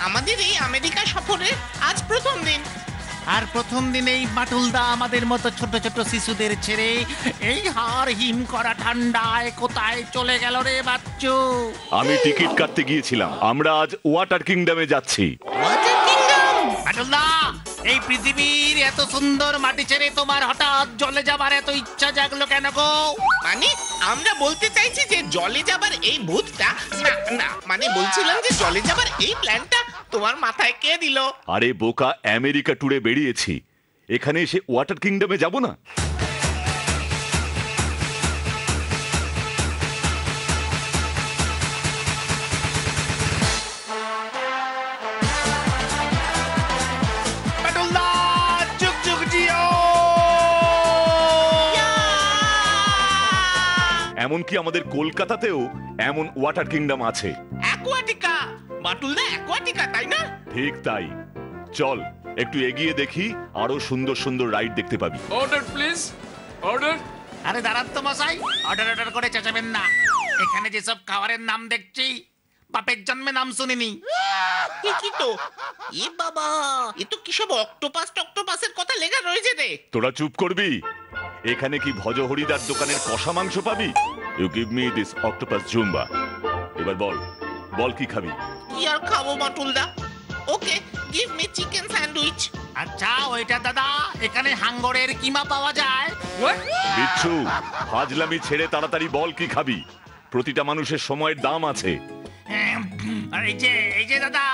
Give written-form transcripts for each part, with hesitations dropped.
আমাদের এই আমেরিকা সফরে আজ প্রথম দিন। আর প্রথম দিনেই বাটুলদা আমাদের মতো ছোট ছোট শিশুদের ছেড়ে এই হাড় হিম করা ঠান্ডায় কোথায় চলে গেল রে বাচ্চু? আমি টিকিট কাটতে গিয়েছিলাম, আমরা আজ ওয়াটার কিংডমে যাচ্ছি। বাটুলদা, এই পৃথিবীর এত সুন্দর মাটি ছেড়ে তোমার হঠাৎ জলে যাবার এত ইচ্ছা জাগলো কেন গো? মানে আমরা বলতে চাইছি যে জলে যাবার এই ভূতটা, না না মানে বলছিলাম যে জলে যাবার এই প্ল্যানটা তোমার মাথায় কে দিল? আরে বোকা, আমেরিকা ট্যুরে বেরিয়েছি, এখানে এসে ওয়াটার কিংডমে যাব না? বাটুলদা, যুগ যুগ জিও। এমনকি আমাদের কলকাতাতেও এমন ওয়াটার কিংডম আছে। অ্যাকোয়াটিকা, বাটুলদা অ্যাকোয়াটিকা, তাই না? ঠিক তাই, চল একটু এগিয়ে দেখি, আরো সুন্দর সুন্দর রাইড দেখতে পাবি। Order please, order. আরে দাঁড়ান তো মশাই, অর্ডার করে চেঁচাবেন না। এখানে যেসব খাবারের নাম দেখছি বাপের জন্মে নাম শুনিনি। কি তো এ বাবা, এ তো কি সব অক্টোপাসের কথা লেখা রয়েছে রে। তোরা চুপ করবি? এখানে কি ভজহরিদার দোকানের কষা মাংস পাবি? You give me this octopus জুম্বা। এবার বল, বল কি খাবি? কি আর খাবো বাটুলদা? Okay, give me chicken sandwich. আচ্ছা ওইটা দাদা, এখানে হাঙ্গরের কিমা পাওয়া যায়? বিচ্ছু, ফাজলামি ছেড়ে তাড়াতাড়ি বল কি খাবি। প্রতিটা মানুষের সময়ের দাম আছে। আর এই যে দাদা,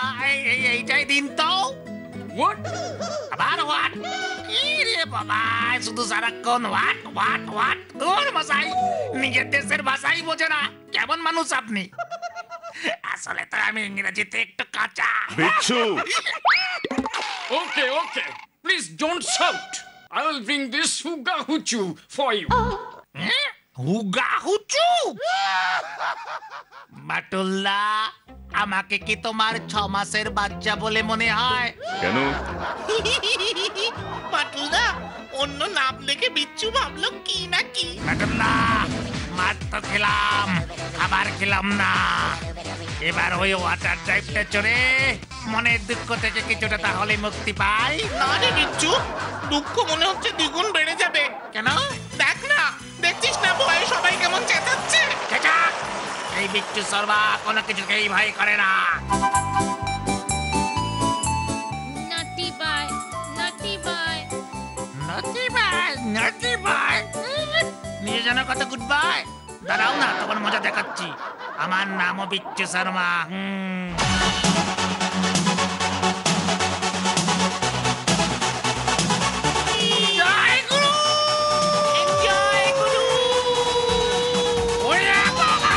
এইটাই দিন তো। হোয়াট? আবার হোয়াট? কি রে বাবা, শুধু সারাক্ষণ হোয়াট হোয়াট হোয়াট। দূর মশাই, নিজের দেশের ভাষাই বোঝে না, কেমন মানুষ আপনি? আসলে তো আমি ইংরেজিতে একটু কাঁচা। বিচ্ছু, Okay, okay. Please don't shout. I will bring this huga huchu for you. হুগা হুচু? বাটুল্লা, আমাকে কি তোমার 6 মাসের বাচ্চা বলে মনে হয়? কেন? বাটুলদা, অন্য নাম দেখে বিচ্ছু ভাবলো কি না কি। বাটুল্লা, মাছ তো খেলাম, খাবার খেলাম না। এবার ওই ওয়াটার ড্রাইভটা চড়ে মনের দুঃখ থেকে কিছুটা তাহলে মুক্তি পাই। না রে বিচ্ছু, দুঃখ মনে হচ্ছে দ্বিগুণ বেড়ে যাবে। কেন? দেখ না, দেখছিস না ভয়ে সবাই কেমন চেঁচাচ্ছে। চেঁচা! এই বিচ্ছু সর্বা কোনো কিছুকেই ভয় করে না। নাটি বাই, নাটি বাই। নটি বাই, নটি বাই। নিজে জানো কত গুড বাই। দাঁড়াও না, তোমার মজা দেখাচ্ছি। আমার নামও বিচ্ছু শর্মা। জয় গুরু! জয় গুরু। ওরে বাবা!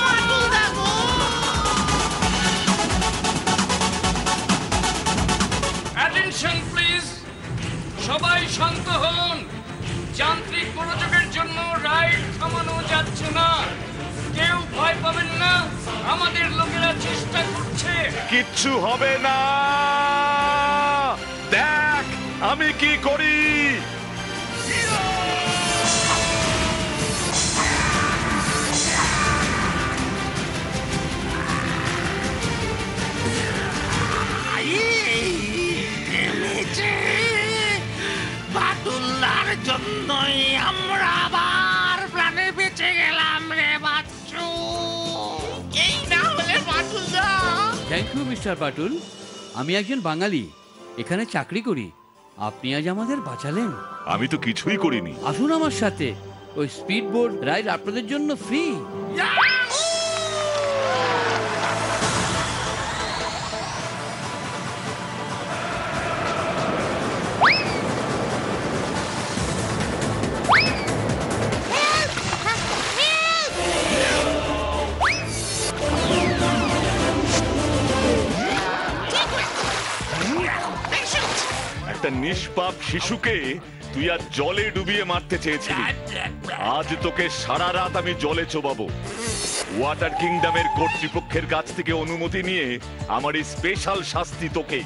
বাটুলদা গো। Attention please. সবাই শান্ত হন। যান্ত্রিক গোলযোগের জন্য রাইড থামানো যাচ্ছে না। কেউ ভয় পাবেন না, আমাদের লোকেরা চেষ্টা করছে। কিচ্ছু হবে না। দেখ আমি কি করি। বাটুল্লার জন্যই আমরা আবার প্রাণে বেঁচে গেলাম রে বাচ্চু। এই না হলে বাটুলদা। Thank you mister Patul. আমি একজন বাঙালি, এখানে চাকরি করি। আপনি আজ আমাদের বাঁচালেন। আমি তো কিছুই করিনি। আসুন আমার সাথে, ওই স্পিড বোট রাইড আপনাদের জন্য ফ্রি। একটা নিষ্পাপ শিশুকে তুই আজ জলে ডুবিয়ে মারতে চেয়েছিলি। আজ তোকে সারা রাত আমি জলে চোবাবো। ওয়াটার কিংডমের কর্তৃপক্ষের কাছ থেকে অনুমতি নিয়ে আমার এই স্পেশাল শাস্তি তোকে।